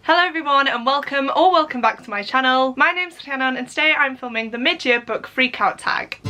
Hello everyone and welcome back to my channel. My name's Rhiannon and today I'm filming the mid-year book Freakout tag.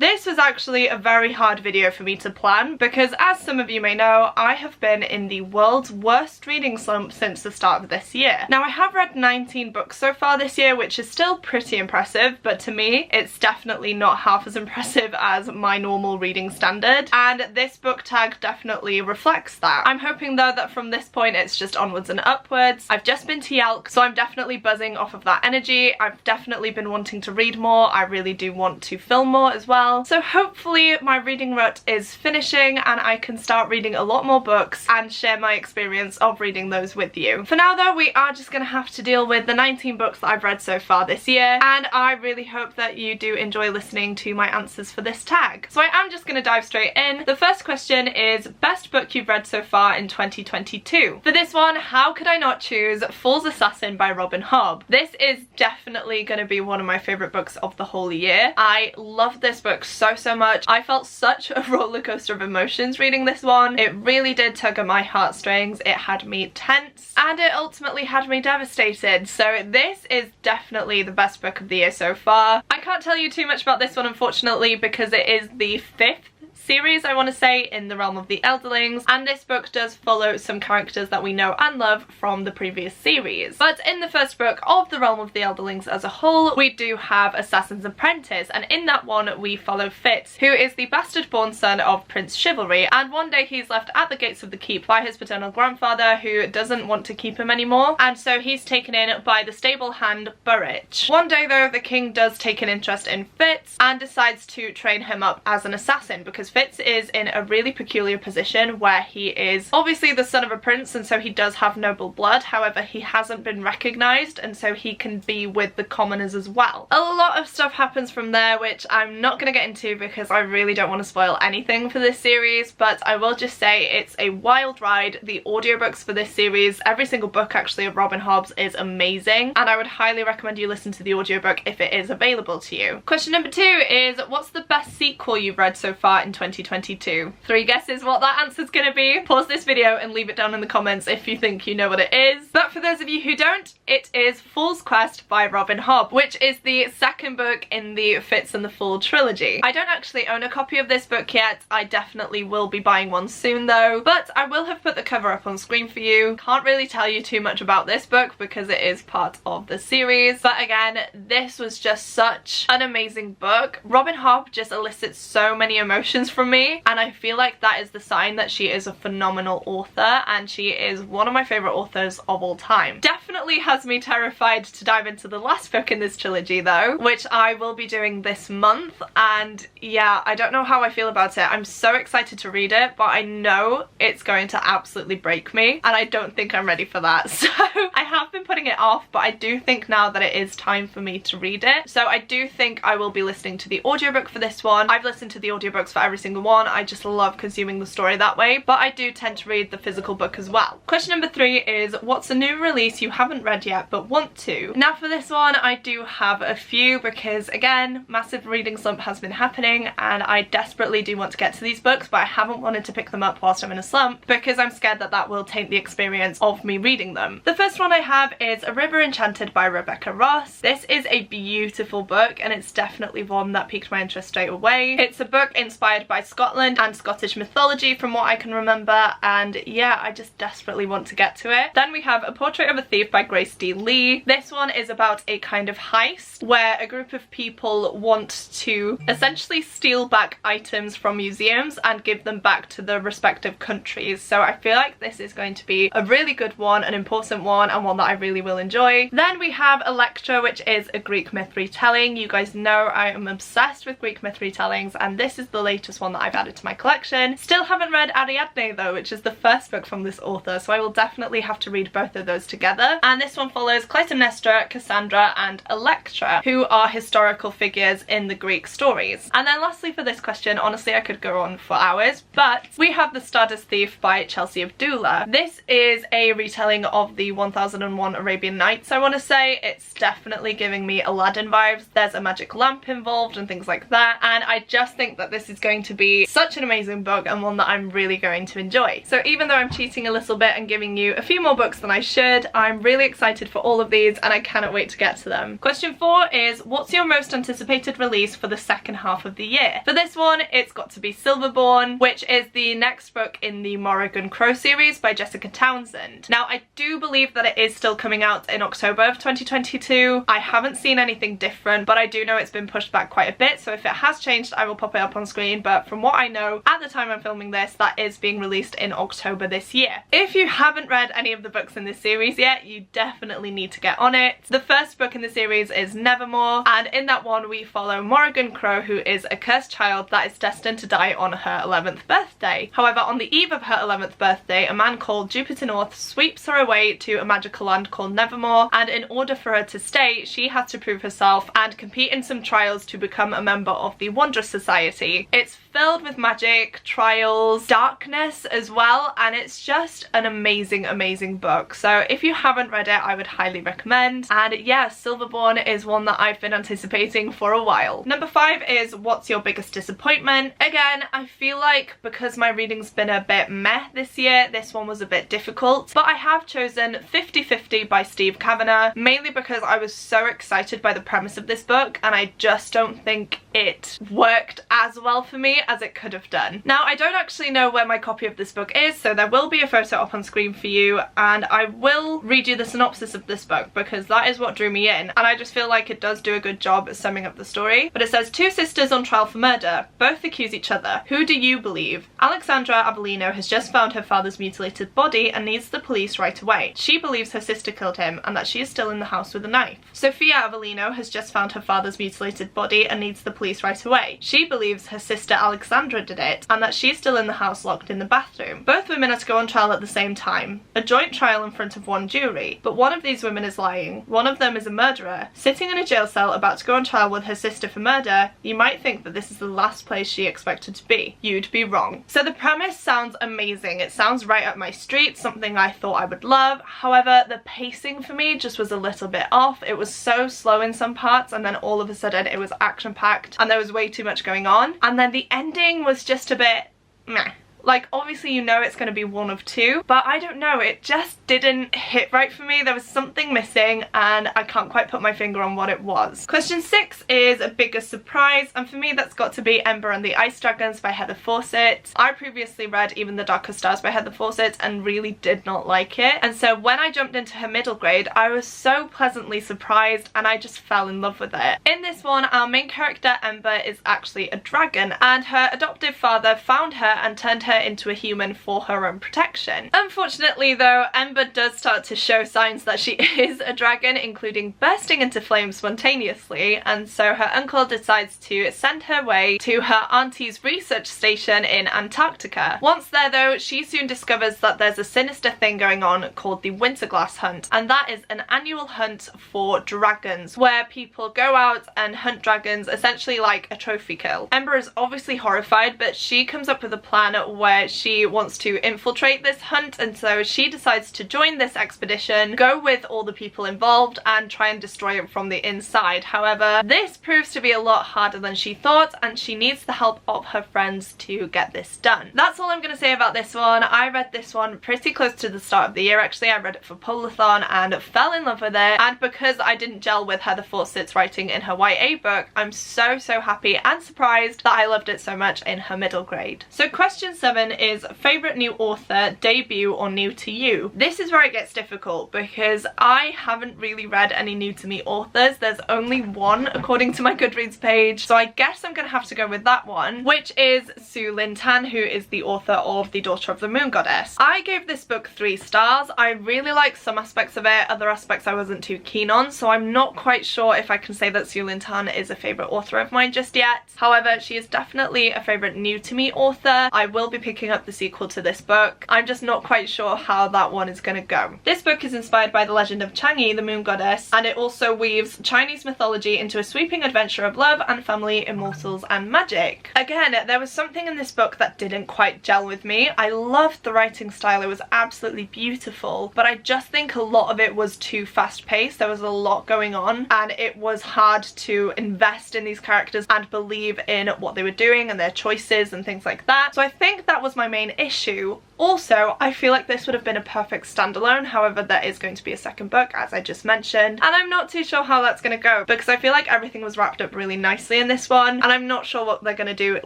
This was actually a very hard video for me to plan because, as some of you may know, I have been in the world's worst reading slump since the start of this year. Now, I have read 19 books so far this year, which is still pretty impressive, but to me it's definitely not half as impressive as my normal reading standard, and this book tag definitely reflects that. I'm hoping though that from this point it's just onwards and upwards. I've just been to Yelk, so I'm definitely buzzing off of that energy. I've definitely been wanting to read more. I really do want to film more as well. So hopefully my reading rut is finishing and I can start reading a lot more books and share my experience of reading those with you. For now though, we are just going to have to deal with the 19 books that I've read so far this year, and I really hope that you do enjoy listening to my answers for this tag. So I am just going to dive straight in. The first question is best book you've read so far in 2022. For this one, how could I not choose Fool's Assassin by Robin Hobb? This is definitely going to be one of my favourite books of the whole year. I love this book so much. I felt such a roller coaster of emotions reading this one. It really did tug at my heartstrings. It had me tense and it ultimately had me devastated. So this is definitely the best book of the year so far. I can't tell you too much about this one unfortunately because it is the 5th series, I want to say, in the realm of the Elderlings, and this book does follow some characters that we know and love from the previous series. But in the first book of the realm of the Elderlings as a whole, we do have Assassin's Apprentice, and in that one we follow Fitz, who is the bastard-born son of Prince Chivalry, and one day he's left at the gates of the keep by his paternal grandfather who doesn't want to keep him anymore, and so he's taken in by the stable hand Burrich. One day though, the king does take an interest in Fitz and decides to train him up as an assassin because Fitz is in a really peculiar position where he is obviously the son of a prince and so he does have noble blood, however he hasn't been recognised and so he can be with the commoners as well. A lot of stuff happens from there which I'm not going to get into because I really don't want to spoil anything for this series, but I will just say it's a wild ride. The audiobooks for this series, every single book actually of Robin Hobb's, is amazing and I would highly recommend you listen to the audiobook if it is available to you. Question number 2 is what's the best sequel you've read so far in 2022? 3 guesses what that answer's gonna be. Pause this video and leave it down in the comments if you think you know what it is. But for those of you who don't, it is Fool's Quest by Robin Hobb, which is the second book in the Fitz and the Fool trilogy. I don't actually own a copy of this book yet. I definitely will be buying one soon though, but I will have put the cover up on screen for you. Can't really tell you too much about this book because it is part of the series, but again, this was just such an amazing book. Robin Hobb just elicits so many emotions from me, and I feel like that is the sign that she is a phenomenal author and she is one of my favourite authors of all time. Definitely has me terrified to dive into the last book in this trilogy though, which I will be doing this month, and yeah, I don't know how I feel about it. I'm so excited to read it, but I know it's going to absolutely break me and I don't think I'm ready for that. So I have been putting it off, but I do think now that it is time for me to read it. So I do think I will be listening to the audiobook for this one. I've listened to the audiobooks for every single one. I just love consuming the story that way, but I do tend to read the physical book as well. Question number 3 is what's a new release you haven't read yet but want to? Now for this one I do have a few because again, massive reading slump has been happening and I desperately do want to get to these books, but I haven't wanted to pick them up whilst I'm in a slump because I'm scared that that will taint the experience of me reading them. The first one I have is A River Enchanted by Rebecca Ross. This is a beautiful book and it's definitely one that piqued my interest straight away. It's a book inspired by Scotland and Scottish mythology from what I can remember, and yeah, I just desperately want to get to it. Then we have A Portrait of a Thief by Grace D. Lee. This one is about a kind of heist where a group of people want to essentially steal back items from museums and give them back to the respective countries. So I feel like this is going to be a really good one, an important one, and one that I really will enjoy. Then we have Electra, which is a Greek myth retelling. You guys know I am obsessed with Greek myth retellings and this is the latest one that I've added to my collection. Still haven't read Ariadne though, which is the first book from this author, so I will definitely have to read both of those together. And this one follows Clytemnestra, Cassandra and Electra, who are historical figures in the Greek stories. And then lastly for this question, honestly I could go on for hours, but we have The Stardust Thief by Chelsea Abdullah. This is a retelling of the 1001 Arabian Nights, I want to say. It's definitely giving me Aladdin vibes. There's a magic lamp involved and things like that, and I just think that this is going to be such an amazing book and one that I'm really going to enjoy. So even though I'm cheating a little bit and giving you a few more books than I should, I'm really excited for all of these and I cannot wait to get to them. Question 4 is, what's your most anticipated release for the second half of the year? For this one, it's got to be Silverborn, which is the next book in the Morrigan Crow series by Jessica Townsend. Now, I do believe that it is still coming out in October of 2022. I haven't seen anything different, but I do know it's been pushed back quite a bit, so if it has changed, I will pop it up on screen, but from what I know, at the time I'm filming this, that is being released in October this year. If you haven't read any of the books in this series yet, you definitely need to get on it. The first book in the series is Nevermore, and in that one we follow Morrigan Crow, who is a cursed child that is destined to die on her 11th birthday. However, on the eve of her 11th birthday, a man called Jupiter North sweeps her away to a magical land called Nevermore, and in order for her to stay, she has to prove herself and compete in some trials to become a member of the Wondrous Society. It's filled with magic, trials, darkness as well, and it's just an amazing book. So if you haven't read it, I would highly recommend. And yeah, Silverborn is one that I've been anticipating for a while. Number 5 is, what's your biggest disappointment? Again, I feel like because my reading's been a bit meh this year, this one was a bit difficult, but I have chosen 50/50 by Steve Kavanagh, mainly because I was so excited by the premise of this book and I just don't think it worked as well for me as it could have done. Now, I don't actually know where my copy of this book is, so there will be a photo up on screen for you, and I will read you the synopsis of this book because that is what drew me in, and I just feel like it does do a good job at summing up the story. But it says, 2 sisters on trial for murder. Both accuse each other. Who do you believe? Alexandra Avellino has just found her father's mutilated body and needs the police right away. She believes her sister killed him and that she is still in the house with a knife. Sophia Avellino has just found her father's mutilated body and needs the police right away. She believes her sister Alexandra did it and that she's still in the house locked in the bathroom. Both women are to go on trial at the same time. A joint trial in front of one jury. But one of these women is lying. One of them is a murderer. Sitting in a jail cell about to go on trial with her sister for murder, you might think that this is the last place she expected to be. You'd be wrong. So the premise sounds amazing. It sounds right up my street, something I thought I would love. However, the pacing for me just was a little bit off. It was so slow in some parts and then all of a sudden it was action-packed and there was way too much going on. And then the ending was just a bit meh. Like, obviously you know it's going to be one of two, but I don't know, it just didn't hit right for me. There was something missing and I can't quite put my finger on what it was. Question 6 is a biggest surprise, and for me that's got to be Ember and the Ice Dragons by Heather Fawcett. I previously read Even the Darker Stars by Heather Fawcett and really did not like it, and so when I jumped into her middle grade I was so pleasantly surprised and I just fell in love with it. In this one, our main character Ember is actually a dragon, and her adoptive father found her and turned her into a human for her own protection. Unfortunately though, Ember does start to show signs that she is a dragon, including bursting into flames spontaneously, and so her uncle decides to send her away to her auntie's research station in Antarctica. Once there though, she soon discovers that there's a sinister thing going on called the Winterglass Hunt, and that is an annual hunt for dragons where people go out and hunt dragons, essentially like a trophy kill. Ember is obviously horrified, but she comes up with a plan where she wants to infiltrate this hunt, and so she decides to join this expedition, go with all the people involved and try and destroy it from the inside. However, this proves to be a lot harder than she thought and she needs the help of her friends to get this done. That's all I'm going to say about this one. I read this one pretty close to the start of the year actually. I read it for Polathon and fell in love with it, and because I didn't gel with Heather Fawcett's writing in her YA book, I'm so happy and surprised that I loved it so much in her middle grade. So question 7 is favourite new author, debut or new to you. This is where it gets difficult because I haven't really read any new to me authors. There's only one according to my Goodreads page, so I guess I'm gonna have to go with that one, which is Sue Lin Tan, who is the author of The Daughter of the Moon Goddess. I gave this book 3 stars. I really like some aspects of it, other aspects I wasn't too keen on, so I'm not quite sure if I can say that Sue Lin Tan is a favourite author of mine just yet. However, she is definitely a favourite new to me author. I will be be picking up the sequel to this book. I'm just not quite sure how that one is going to go. This book is inspired by the legend of Chang'e, the moon goddess, and it also weaves Chinese mythology into a sweeping adventure of love and family, immortals and magic. Again, there was something in this book that didn't quite gel with me. I loved the writing style, it was absolutely beautiful, but I just think a lot of it was too fast-paced. There was a lot going on and it was hard to invest in these characters and believe in what they were doing and their choices and things like that. So I think that was my main issue. Also, I feel like this would have been a perfect standalone, however there is going to be a second book, as I just mentioned, and I'm not too sure how that's going to go because I feel like everything was wrapped up really nicely in this one and I'm not sure what they're going to do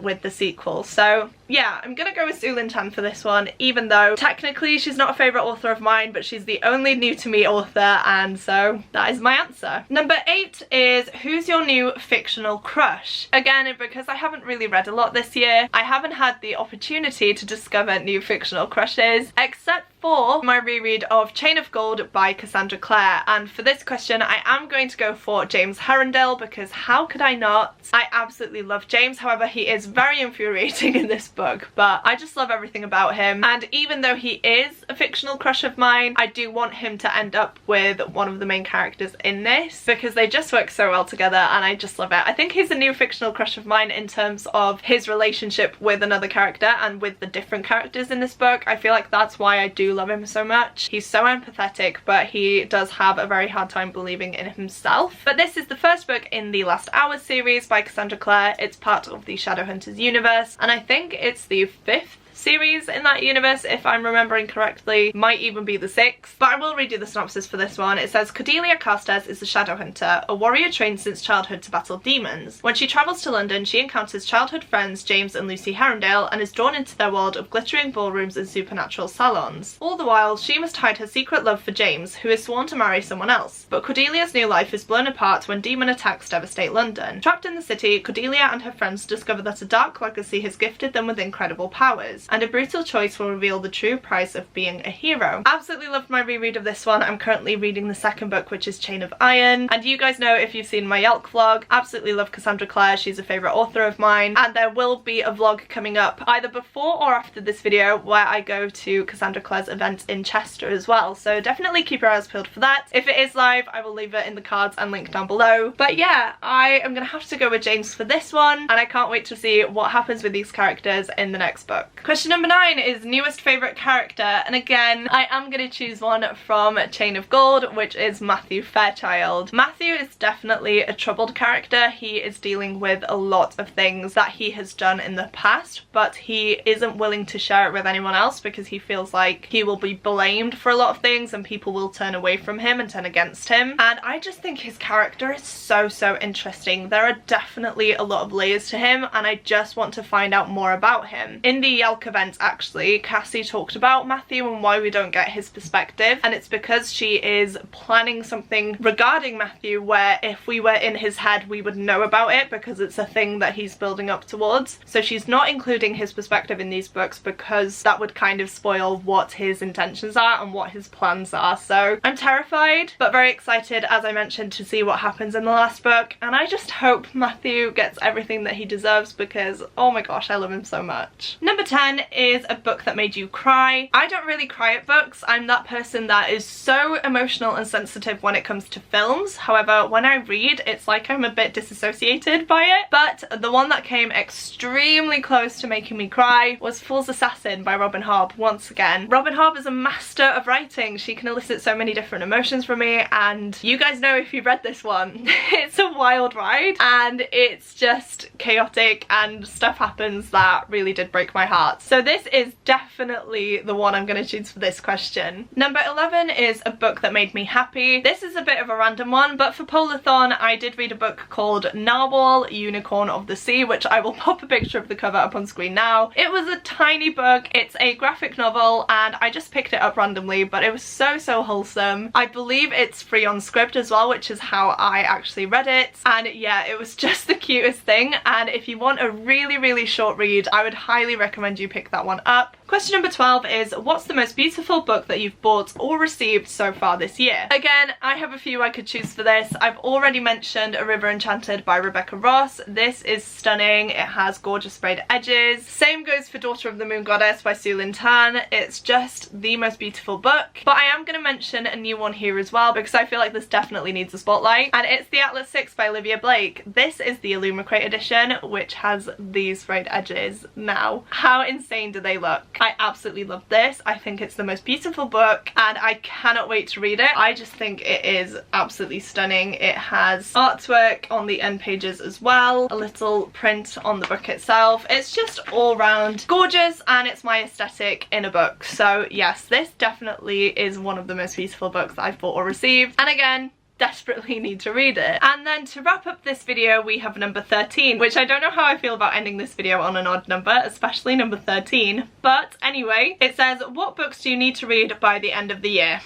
with the sequel. So yeah, I'm going to go with Su Lin-tan for this one, even though technically she's not a favourite author of mine, but she's the only new to me author, and so that is my answer. Number 8 is who's your new fictional crush? Again, because I haven't really read a lot this year, I haven't had the opportunity to discover new fictional crushes, except for my reread of Chain of Gold by Cassandra Clare, and for this question I am going to go for James Herondale because how could I not? I absolutely love James, however he is very infuriating in this book, but I just love everything about him, and even though he is a fictional crush of mine, I do want him to end up with one of the main characters in this because they just work so well together and I just love it. I think he's a new fictional crush of mine in terms of his relationship with another character and with the different characters in this book. I feel like that's why I do love him so much. He's so empathetic, but he does have a very hard time believing in himself. But this is the first book in the Last Hours series by Cassandra Clare. It's part of the Shadowhunters universe, and I think it's the 5th series in that universe, if I'm remembering correctly. Might even be the 6th, but I will read you the synopsis for this one. It says, Cordelia Carstairs is a Shadowhunter, a warrior trained since childhood to battle demons. When she travels to London, she encounters childhood friends James and Lucy Herondale and is drawn into their world of glittering ballrooms and supernatural salons. All the while, she must hide her secret love for James, who is sworn to marry someone else. But Cordelia's new life is blown apart when demon attacks devastate London. Trapped in the city, Cordelia and her friends discover that a dark legacy has gifted them with incredible powers, and a brutal choice will reveal the true price of being a hero. Absolutely loved my reread of this one. I'm currently reading the second book, which is Chain of Iron, and you guys know if you've seen my Yelk vlog, absolutely love Cassandra Clare. She's a favourite author of mine, and there will be a vlog coming up either before or after this video where I go to Cassandra Clare's event in Chester as well, so definitely keep your eyes peeled for that. If it is live, I will leave it in the cards and link down below. But yeah, I am gonna have to go with James for this one, and I can't wait to see what happens with these characters in the next book. Question number 9 is newest favourite character, and again I am going to choose one from Chain of Gold, which is Matthew Fairchild. Matthew is definitely a troubled character. He is dealing with a lot of things that he has done in the past, but he isn't willing to share it with anyone else because he feels like he will be blamed for a lot of things and people will turn away from him and turn against him, and I just think his character is so interesting. There are definitely a lot of layers to him and I just want to find out more about him. In the Yelk event, actually, Cassie talked about Matthew and why we don't get his perspective, and it's because she is planning something regarding Matthew where if we were in his head we would know about it because it's a thing that he's building up towards. So she's not including his perspective in these books because that would kind of spoil what his intentions are and what his plans are. So I'm terrified but very excited, as I mentioned, to see what happens in the last book, and I just hope Matthew gets everything that he deserves because oh my gosh, I love him so much. Number 10 is a book that made you cry. I don't really cry at books. I'm that person that is so emotional and sensitive when it comes to films. However, when I read, it's like I'm a bit disassociated by it. But the one that came extremely close to making me cry was Fool's Assassin by Robin Hobb. Once again, Robin Hobb is a master of writing. She can elicit so many different emotions from me, and you guys know if you've read this one, it's a wild ride and it's just chaotic and stuff happens that really did break my heart. So this is definitely the one I'm going to choose for this question. Number 11 is a book that made me happy. This is a bit of a random one, but for Polathon I did read a book called Narwhal, Unicorn of the Sea, which I will pop a picture of the cover up on screen now. It was a tiny book. It's a graphic novel and I just picked it up randomly, but it was so wholesome. I believe it's free on Scribd as well, which is how I actually read it, and yeah, it was just the cutest thing, and if you want a really short read, I would highly recommend you pick that one up. Question number 12 is, what's the most beautiful book that you've bought or received so far this year? Again, I have a few I could choose for this. I've already mentioned A River Enchanted by Rebecca Ross. This is stunning. It has gorgeous sprayed edges. Same goes for Daughter of the Moon Goddess by Sue Lin Tan. It's just the most beautiful book. But I am going to mention a new one here as well because I feel like this definitely needs a spotlight, and it's The Atlas 6 by Olivia Blake. This is the Illumicrate edition, which has these sprayed edges. Now, how insane do they look? I absolutely love this. I think it's the most beautiful book and I cannot wait to read it. I just think it is absolutely stunning. It has artwork on the end pages as well, a little print on the book itself. It's just all round gorgeous and it's my aesthetic in a book. So yes, this definitely is one of the most beautiful books that I've bought or received, and again, desperately need to read it. And then to wrap up this video, we have number 13, which I don't know how I feel about ending this video on an odd number, especially number 13. But anyway, it says, what books do you need to read by the end of the year?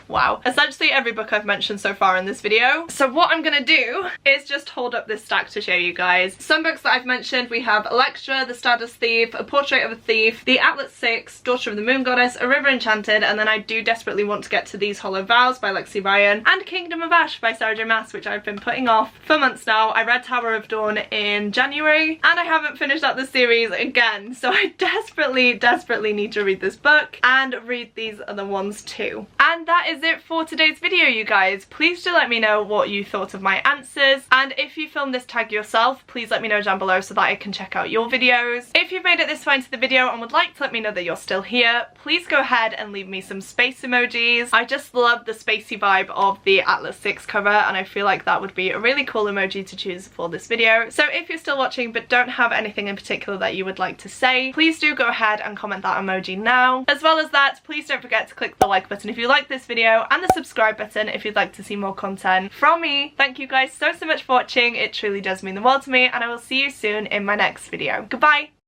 Wow. Essentially every book I've mentioned so far in this video. So what I'm gonna do is just hold up this stack to show you guys. Some books that I've mentioned, we have Electra, The Stardust Thief, A Portrait of a Thief, The Atlas 6, Daughter of the Moon Goddess, A River Enchanted, and then I do desperately want to get to These Hollow Vows by Lexi Ryan, and Kingdom of Ash by Sarah J Maas, which I've been putting off for months now. I read Tower of Dawn in January, and I haven't finished up the series again, so I desperately need to read this book and read these other ones too. And that is it for today's video, you guys. Please do let me know what you thought of my answers, and if you filmed this tag yourself, please let me know down below so that I can check out your videos. If you've made it this far into the video and would like to let me know that you're still here, please go ahead and leave me some space emojis. I just love the spacey vibe of the Atlas 6 cover, and I feel like that would be a really cool emoji to choose for this video. So if you're still watching but don't have anything in particular that you would like to say, please do go ahead and comment that emoji now. As well as that, please don't forget to click the like button if you like this video, and the subscribe button if you'd like to see more content from me. Thank you guys so much for watching. It truly does mean the world to me, and I will see you soon in my next video. Goodbye!